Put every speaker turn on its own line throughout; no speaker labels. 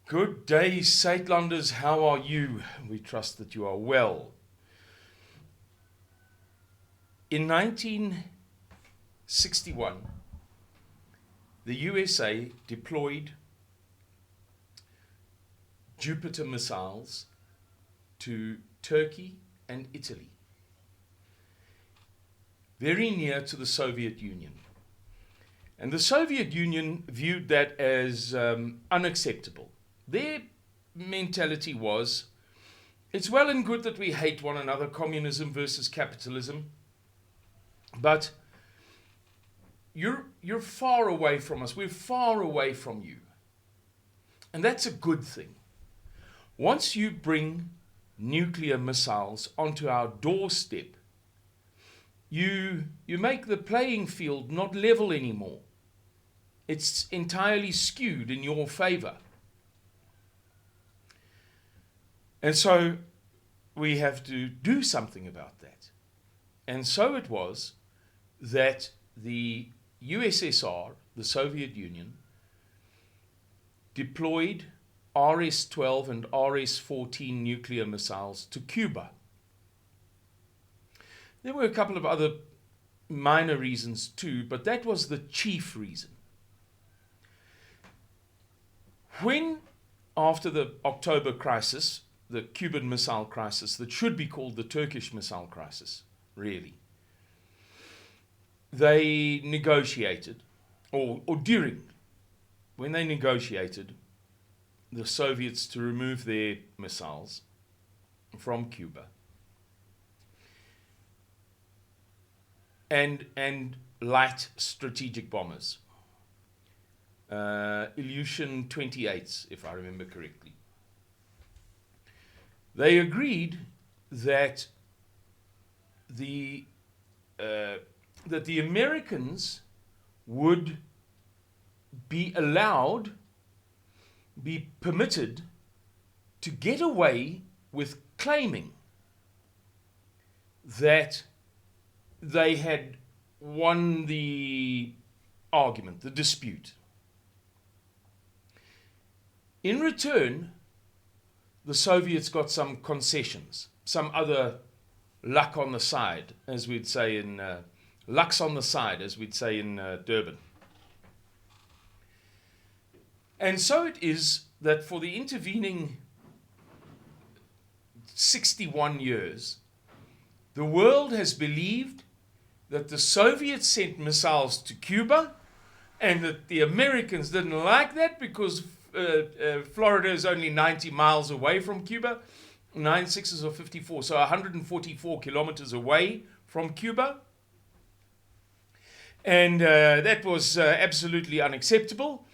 Good day, Suidlanders. How are you? We trust that you are well. In 1961, the USA deployed Jupiter missiles to Turkey and Italy, very near to the Soviet Union. And the Soviet Union viewed that as unacceptable. Their mentality was, it's well and good that we hate one another, communism versus capitalism, but you're far away from us, we're far away from you. And that's a good thing. Once you bring nuclear missiles onto our doorstep, you make the playing field not level anymore. It's entirely skewed in your favor. And so we have to do something about that. And so it was that the USSR, the Soviet Union, deployed RS-12 and RS-14 nuclear missiles to Cuba. There were a couple of other minor reasons too, but that was the chief reason. When, after the October crisis, the Cuban missile crisis, that should be called the Turkish missile crisis, really, they negotiated, or during, when they negotiated the Soviets to remove their missiles from Cuba, and light strategic bombers, Ilyushin 28s, if I remember correctly. They agreed that the Americans would be permitted to get away with claiming that they had won the argument, the dispute. In return, the Soviets got some concessions, some other luck on the side, as we'd say in lucks on the side, as we'd say in Durban. And so it is that for the intervening 61 years, the world has believed that the Soviets sent missiles to Cuba and that the Americans didn't like that because Florida is only 90 miles away from Cuba, 9 6s or 54, so 144 kilometers away from Cuba. And that was absolutely unacceptable.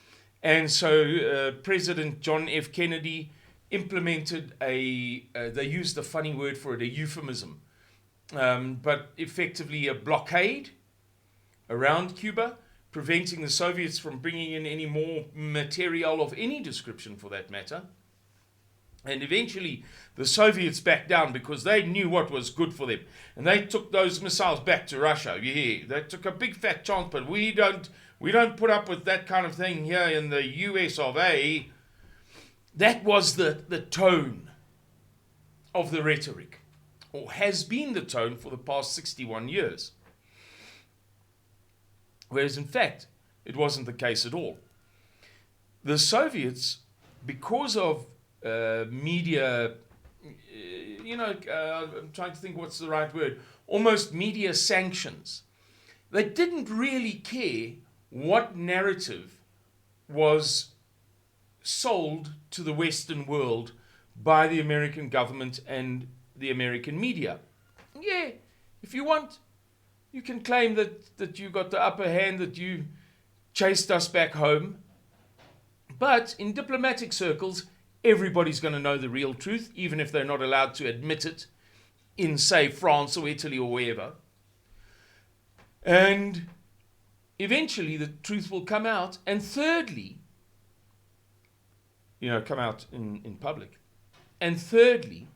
And so President John F. Kennedy implemented they used a funny word for it, a euphemism, but effectively a blockade around Cuba, preventing the Soviets from bringing in any more material of any description for that matter. And eventually the Soviets backed down because they knew what was good for them. And they took those missiles back to Russia. Yeah, they took a big fat chance, but we don't put up with that kind of thing here in the US of A. That was the tone of the rhetoric, or has been the tone for the past 61 years. Whereas in fact, it wasn't the case at all. The Soviets, because of media, I'm trying to think what's the right word, almost media sanctions, they didn't really care what narrative was sold to the Western world by the American government and the American media. Yeah, if you want, you can claim that you got the upper hand, that you chased us back home. But in diplomatic circles, everybody's going to know the real truth, even if they're not allowed to admit it in, say, France or Italy or wherever. And eventually the truth will come out. And thirdly, come out in public. And thirdly,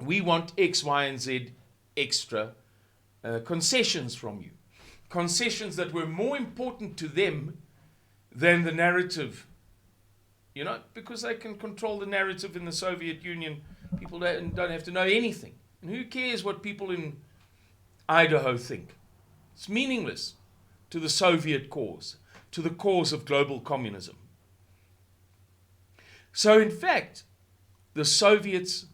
we want X, Y, and Z extra concessions from you. Concessions that were more important to them than the narrative, you know, because they can control the narrative in the Soviet Union. People don't have to know anything. And who cares what people in Idaho think? It's meaningless to the Soviet cause, to the cause of global communism. So in fact, the Soviets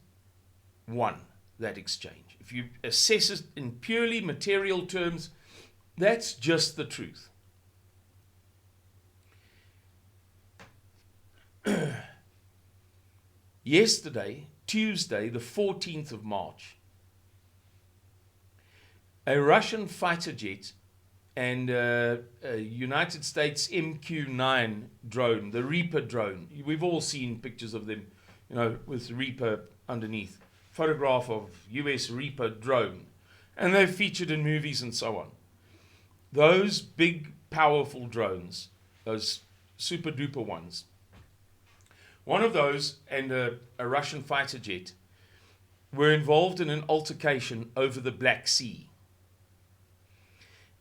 won that exchange. If you assess it in purely material terms, that's just the truth. Yesterday, Tuesday, the 14th of March, a Russian fighter jet and a United States MQ-9 drone, the Reaper drone. We've all seen pictures of them, you know, with Reaper underneath. Photograph of US Reaper drone. And they're featured in movies and so on. Those big, powerful drones, those super duper ones, one of those and a Russian fighter jet were involved in an altercation over the Black Sea.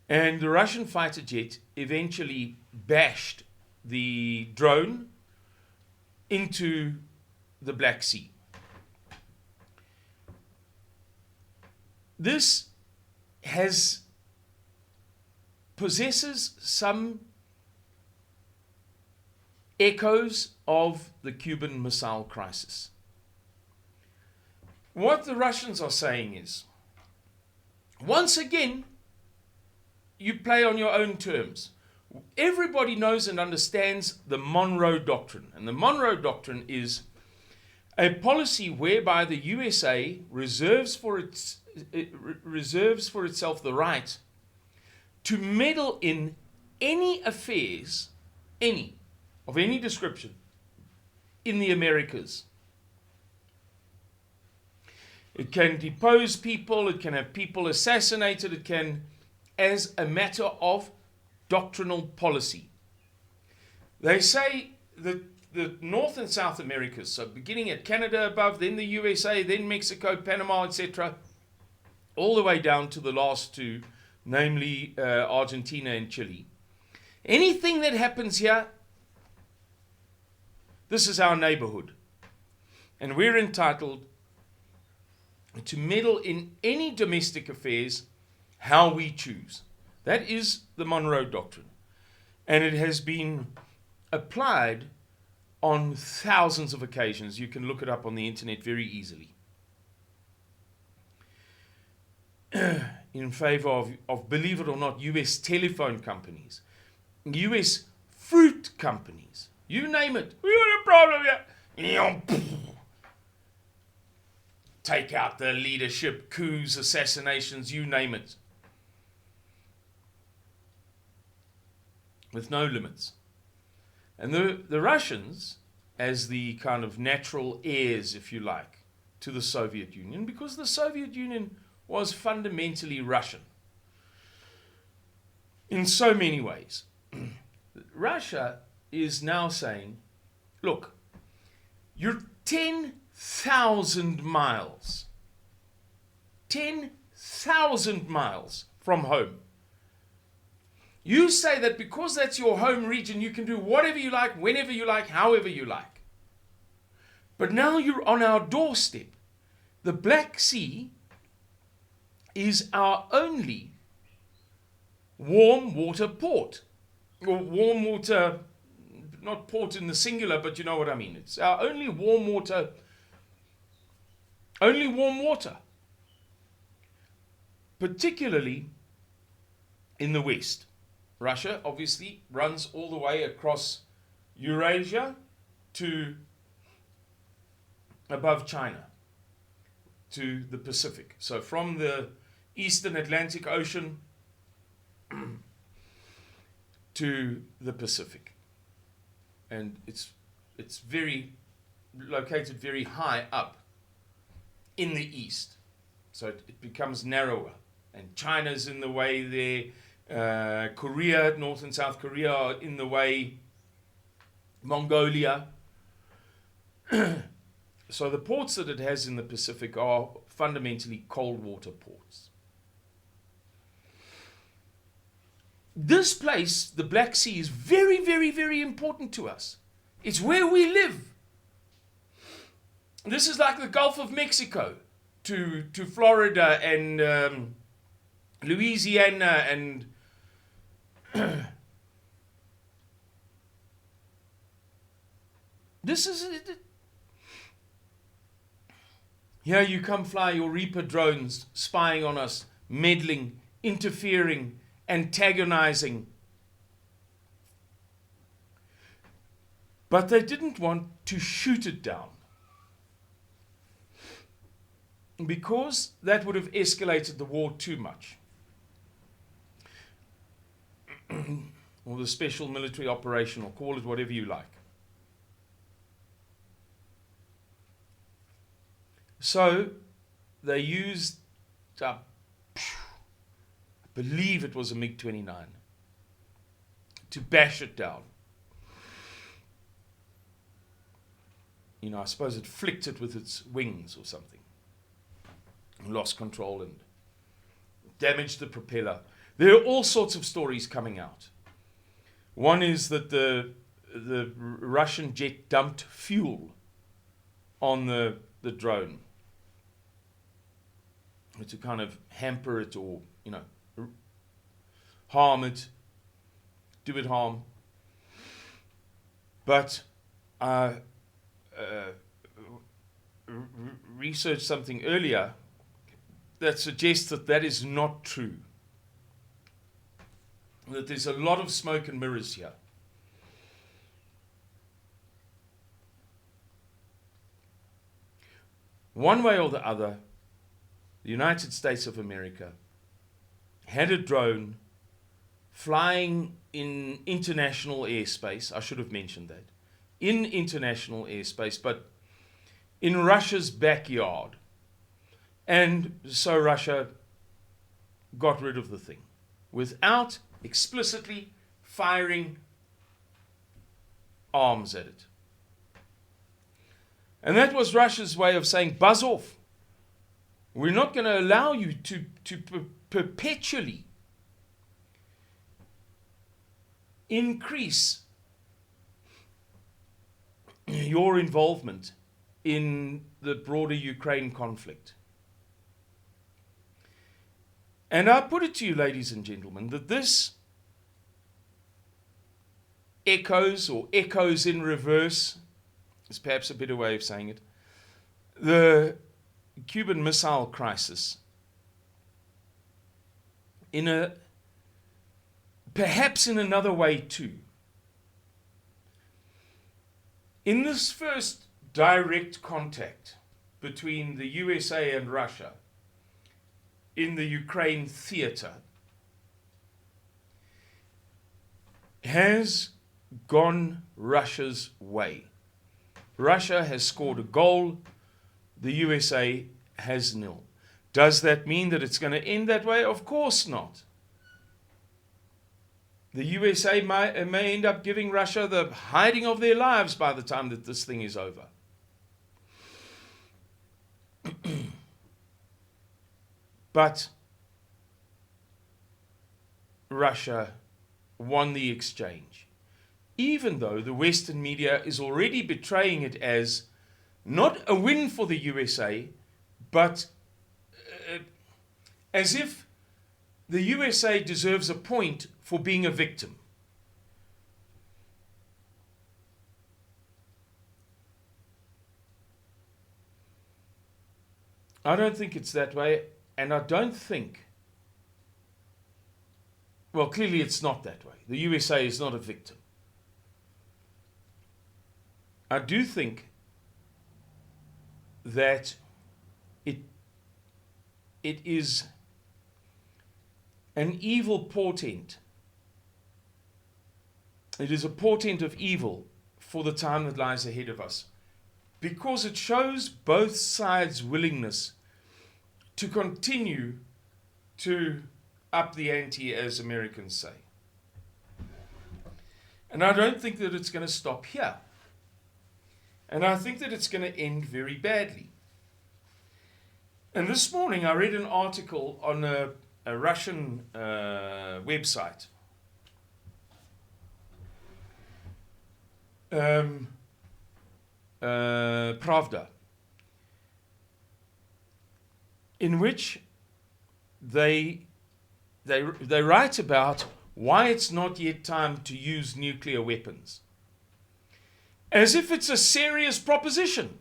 And the Russian fighter jet eventually bashed the drone into the Black Sea. This possesses some echoes of the Cuban Missile Crisis. What the Russians are saying is, once again, you play on your own terms. Everybody knows and understands the Monroe Doctrine. And the Monroe Doctrine is a policy whereby the USA reserves for itself the right to meddle in any affairs, of any description, in the Americas. It can depose people, it can have people assassinated, it can, as a matter of doctrinal policy. They say that the North and South Americas, so beginning at Canada above, then the USA, then Mexico, Panama, etc., all the way down to the last two, namely Argentina and Chile. Anything that happens here, this is our neighborhood. And we're entitled to meddle in any domestic affairs how we choose. That is the Monroe Doctrine. And it has been applied on thousands of occasions. You can look it up on the internet very easily. In favor of, believe it or not, US telephone companies, US fruit companies, you name it. We got a problem here. Take out the leadership, coups, assassinations, you name it. With no limits. And the Russians, as the kind of natural heirs, if you like, to the Soviet Union, because the Soviet Union was fundamentally Russian in so many ways. Russia is now saying, look, you're 10,000 miles from home. You say that because that's your home region, you can do whatever you like, whenever you like, however you like. But now you're on our doorstep. The Black Sea is our only warm water port. Or warm water, not port in the singular, but you know what I mean. It's our only warm water. Particularly in the West. Russia obviously runs all the way across Eurasia to above China, to the Pacific. So from the Eastern Atlantic Ocean to the Pacific. And it's very located very high up in the east. So it becomes narrower. And China's in the way there. Korea, North and South Korea are in the way. Mongolia. So the ports that it has in the Pacific are fundamentally cold water ports. This place, the Black Sea, is very, very, very important to us. It's where we live. This is like the Gulf of Mexico to Florida and Louisiana and this is it. Here you come fly your Reaper drones spying on us, meddling, interfering, antagonizing. But they didn't want to shoot it down, because that would have escalated the war too much. Or the special military operation, or call it whatever you like. So they used, I believe it was a MiG-29, to bash it down. You know, I suppose it flicked it with its wings or something. Lost control and damaged the propeller. There are all sorts of stories coming out. One is that the Russian jet dumped fuel on the drone to kind of hamper it, or, you know, harm it, do it harm. But I researched something earlier that suggests that that is not true. That there's a lot of smoke and mirrors here. One way or the other, the United States of America had a drone flying in international airspace. I should have mentioned that. In international airspace, but in Russia's backyard. And so Russia got rid of the thing without explicitly firing arms at it. And that was Russia's way of saying, buzz off. We're not going to allow you to perpetually increase your involvement in the broader Ukraine conflict. And I put it to you, ladies and gentlemen, that this echoes in reverse, is perhaps a better way of saying it, the Cuban Missile Crisis perhaps in another way too. In this first direct contact between the USA and Russia in the Ukraine theater has gone Russia's way. Russia has scored a goal, the USA has nil. Does that mean that it's going to end that way? Of course not. The USA may end up giving Russia the hiding of their lives by the time that this thing is over. But Russia won the exchange, even though the Western media is already betraying it as not a win for the USA, but as if the USA deserves a point for being a victim. I don't think it's that way, and I don't think, well, clearly it's not that way. The USA is not a victim. I do think that it is an evil portent. It is a portent of evil for the time that lies ahead of us, because it shows both sides' willingness to continue to up the ante, as Americans say. And I don't think that it's going to stop here. And I think that it's going to end very badly. And this morning I read an article on a Russian website Pravda, in which they write about why it's not yet time to use nuclear weapons, as if it's a serious proposition.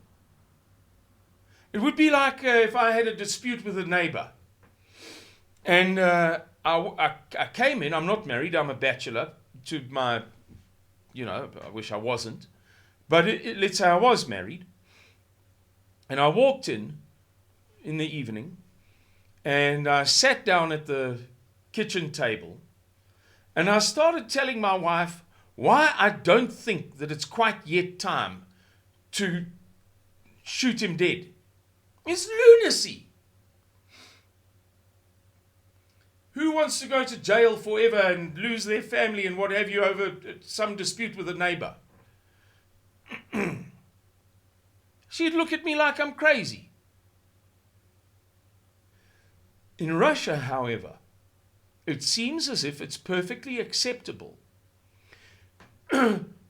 It would be like if I had a dispute with a neighbor, and I came in. I'm not married. I'm a bachelor. To my, I wish I wasn't, but let's say I was married, and I walked in the evening, and I sat down at the kitchen table, and I started telling my wife why I don't think that it's quite yet time to shoot him dead. It's lunacy. Who wants to go to jail forever and lose their family and what have you over some dispute with a neighbor? She'd look at me like I'm crazy. In Russia, however, it seems as if it's perfectly acceptable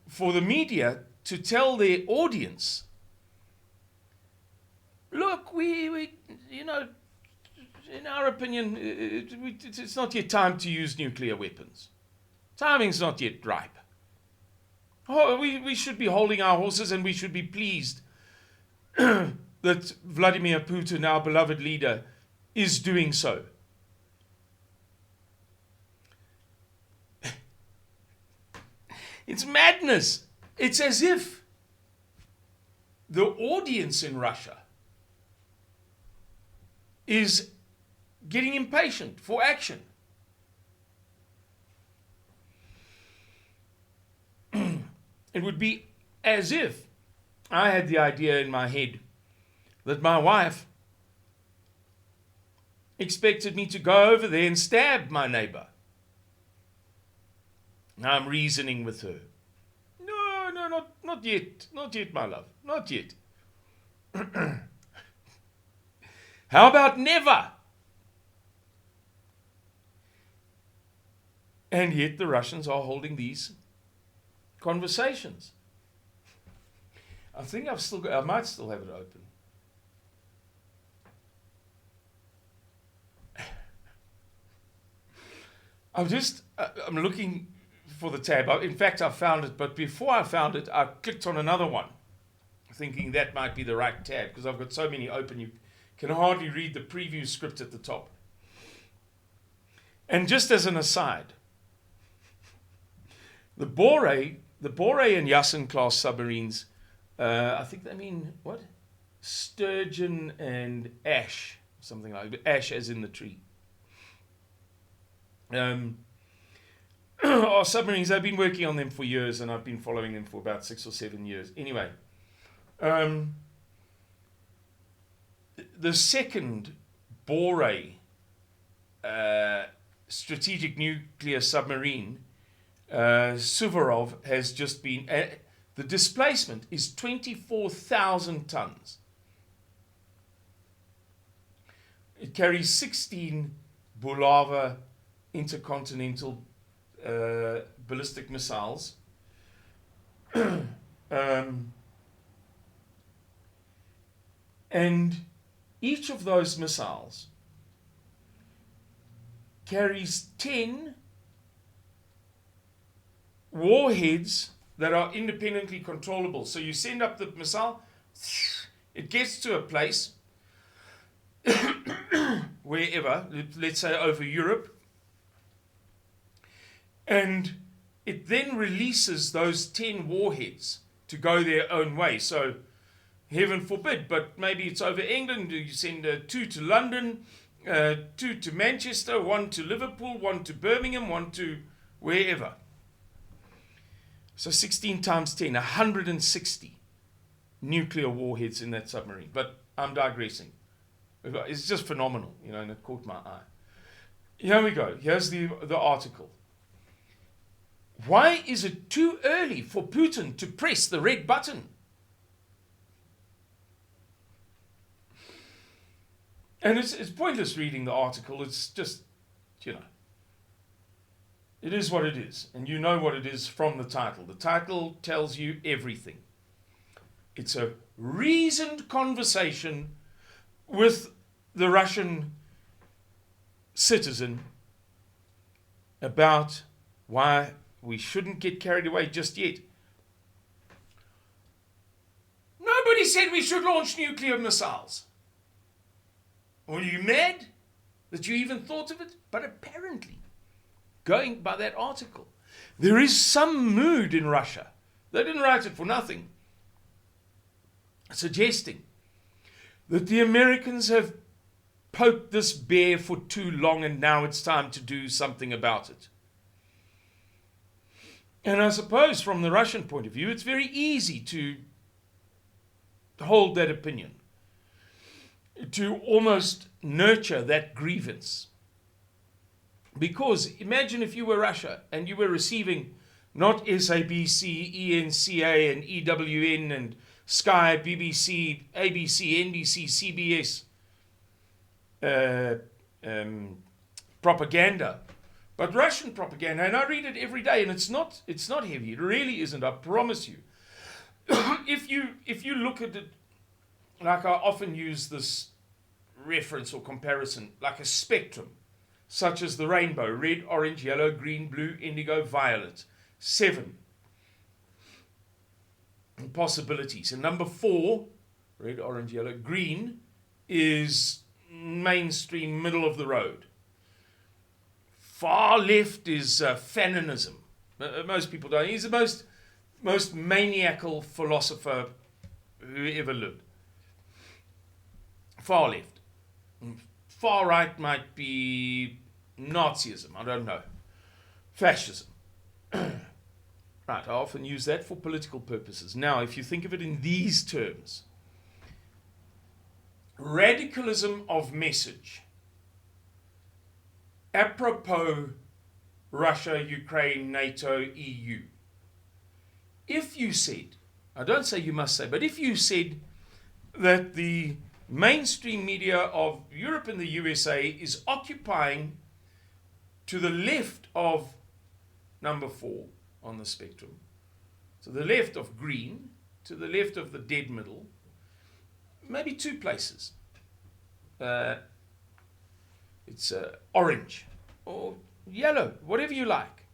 for the media to tell their audience, look, we in our opinion, it's not yet time to use nuclear weapons. Timing's not yet ripe. Oh, we should be holding our horses, and we should be pleased that Vladimir Putin, our beloved leader, is doing so. It's madness. It's as if the audience in Russia is getting impatient for action. It would be as if I had the idea in my head that my wife expected me to go over there and stab my neighbor. Now I'm reasoning with her. No, not yet. Not yet, my love. Not yet. How about never? And yet the Russians are holding these conversations. I think I might still have it open. I'm looking for the tab. In fact, I found it, but before I found it, I clicked on another one, thinking that might be the right tab, because I've got so many open, you can hardly read the preview script at the top. And just as an aside, the Bore and Yasin class submarines, I think they mean, what? Sturgeon and ash, something like that. Ash as in the tree. Our submarines, I've been working on them for years, and I've been following them for about 6 or 7 years. Anyway, the second Bore strategic nuclear submarine, Suvorov, has just been, the displacement is 24,000 tons. It carries 16 Bulava intercontinental ballistic missiles. And each of those missiles carries 10 warheads that are independently controllable. So you send up the missile, it gets to a place, wherever, let's say over Europe, and it then releases those 10 warheads to go their own way. So heaven forbid, but maybe it's over England, you send 2 to London, 2 to Manchester, 1 to Liverpool, 1 to Birmingham, 1 to wherever. So 16 times 10, 160 nuclear warheads in that submarine. But I'm digressing. It's just phenomenal, and it caught my eye. Here we go. Here's the article. Why is it too early for Putin to press the red button? And it's pointless reading the article. It's just, It is what it is, and you know what it is from the title. The title tells you everything. It's a reasoned conversation with the Russian citizen about why we shouldn't get carried away just yet. Nobody said we should launch nuclear missiles. Were you mad that you even thought of it? But apparently, going by that article, there is some mood in Russia. They didn't write it for nothing. Suggesting that the Americans have poked this bear for too long and now it's time to do something about it. And I suppose from the Russian point of view, it's very easy to hold that opinion, to almost nurture that grievance. Because imagine if you were Russia and you were receiving not SABC, ENCA and EWN and Sky, BBC, ABC, NBC, CBS propaganda, but Russian propaganda, and I read it every day, and it's not heavy. It really isn't. I promise you. If you look at it, like I often use this reference or comparison, like a spectrum, such as the rainbow: red, orange, yellow, green, blue, indigo, violet. 7 possibilities. And number 4, red, orange, yellow, green, is mainstream, middle of the road. Far left is Fanonism. Most people don't. He's the most maniacal philosopher who ever lived. Far left. Far right might be Nazism. I don't know. Fascism. Right, I often use that for political purposes. Now, if you think of it in these terms, radicalism of message, apropos Russia, Ukraine, NATO, EU. If you said, I don't say you must say, but if you said that the mainstream media of Europe and the USA is occupying to the left of number 4 on the spectrum, to the left of green, to the left of the dead middle, maybe 2 places. It's orange or yellow, whatever you like.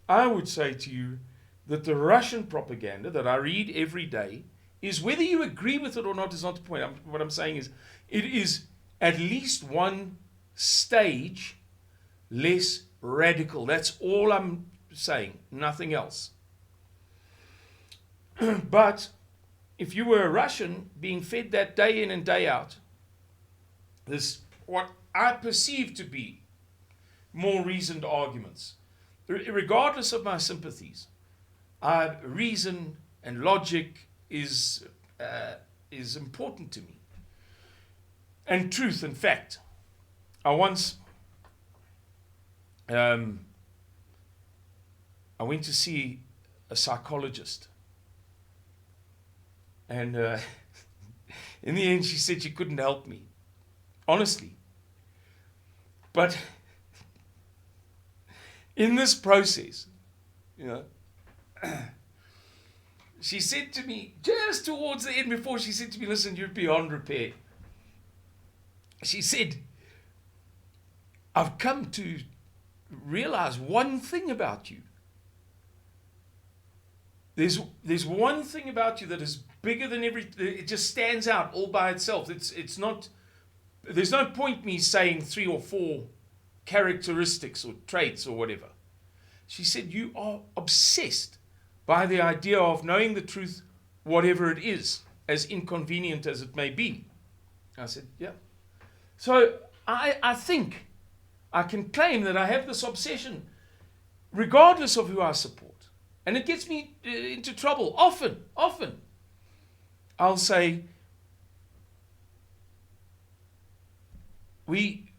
I would say to you that the Russian propaganda that I read every day is, whether you agree with it or not is not the point. What I'm saying is, it is at least one stage less radical. That's all I'm saying, nothing else. But if you were a Russian being fed that day in and day out, this, what I perceive to be more reasoned arguments, regardless of my sympathies, reason and logic is important to me, and truth and fact. I once I went to see a psychologist, and in the end she said she couldn't help me, honestly. But in this process, she said to me, just towards the end, before she said to me, listen, you're beyond repair. She said, I've come to realize one thing about you. There's one thing about you that is bigger than everything. It just stands out all by itself. It's not. There's no point me saying 3 or 4 characteristics or traits or whatever. She said, you are obsessed by the idea of knowing the truth, whatever it is, as inconvenient as it may be. I said, yeah. So I think I can claim that I have this obsession, regardless of who I support. And it gets me into trouble. Often. I'll say, we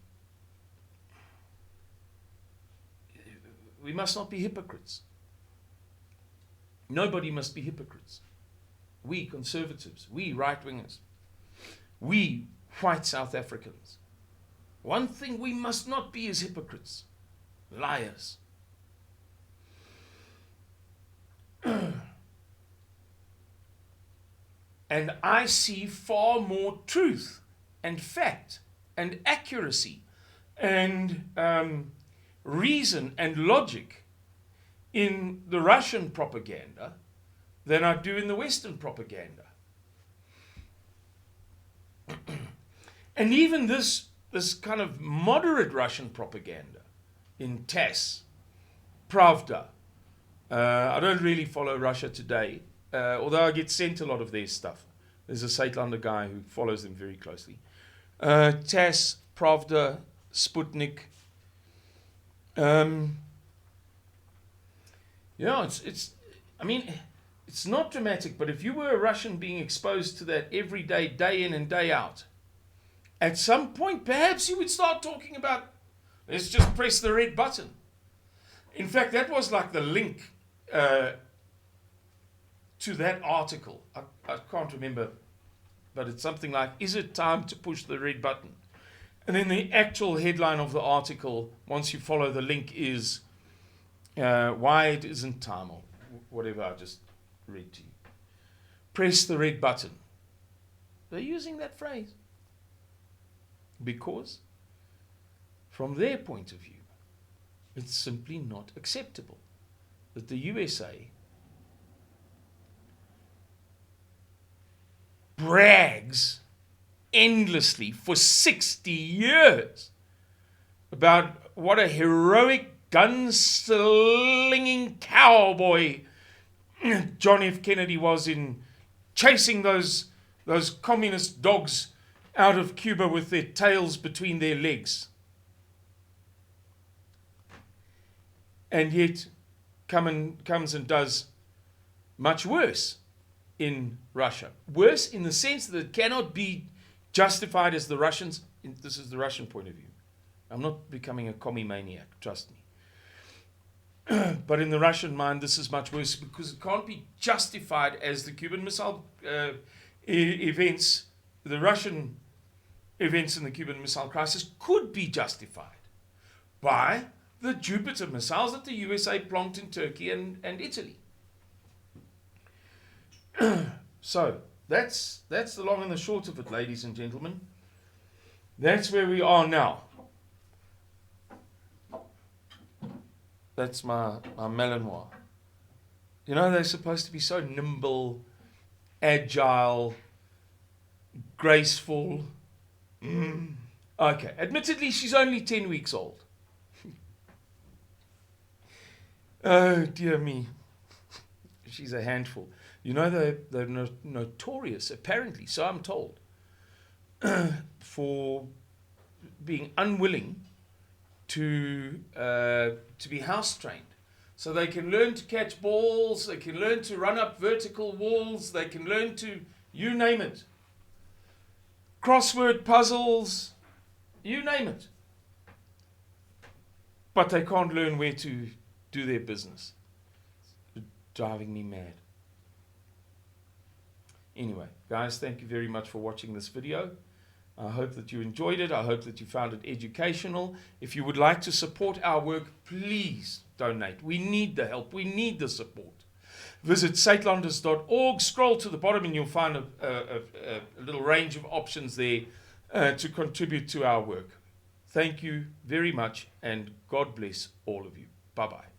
must not be hypocrites. Nobody must be hypocrites. We conservatives, we right-wingers, we white South Africans. One thing we must not be is hypocrites, liars, And I see far more truth and fact and accuracy and reason and logic in the Russian propaganda than I do in the Western propaganda. And even this kind of moderate Russian propaganda in TASS, Pravda. I don't really follow Russia Today, although I get sent a lot of their stuff. There's a Saitlanda guy who follows them very closely. TASS, Pravda, Sputnik. I mean, it's not dramatic, but if you were a Russian being exposed to that every day, day in and day out, at some point, perhaps you would start talking about, let's just press the red button. In fact, that was like the link to that article. I can't remember, but it's something like, is it time to push the red button? And then the actual headline of the article, once you follow the link, is why it isn't time, or whatever I just read to you. Press the red button. They're using that phrase because, from their point of view, it's simply not acceptable that the USA brags endlessly for 60 years about what a heroic gun-slinging cowboy John F. Kennedy was in chasing those communist dogs out of Cuba with their tails between their legs. And yet comes and does much worse in Russia. Worse in the sense that it cannot be justified as the Russians. This is the Russian point of view. I'm not becoming a commie maniac, trust me. But in the Russian mind, this is much worse because it can't be justified as the Cuban Missile events, the Russian events in the Cuban Missile Crisis could be justified by the Jupiter missiles that the USA plonked in Turkey and Italy. So that's the long and the short of it, ladies and gentlemen. That's where we are now. That's my Malinois. You know, they're supposed to be so nimble, agile, graceful. Okay, admittedly, she's only 10 weeks old. Oh, dear me. She's a handful. You know, they're notorious, apparently, so I'm told, for being unwilling to be house trained. So they can learn to catch balls, they can learn to run up vertical walls, they can learn to, you name it. Crossword puzzles, you name it. But they can't learn where to do their business. It's driving me mad. Anyway, guys, thank you very much for watching this video. I hope that you enjoyed it. I hope that you found it educational. If you would like to support our work, please donate. We need the help. We need the support. Visit Saitlanders.org. Scroll to the bottom and you'll find a little range of options there to contribute to our work. Thank you very much, and God bless all of you. Bye-bye.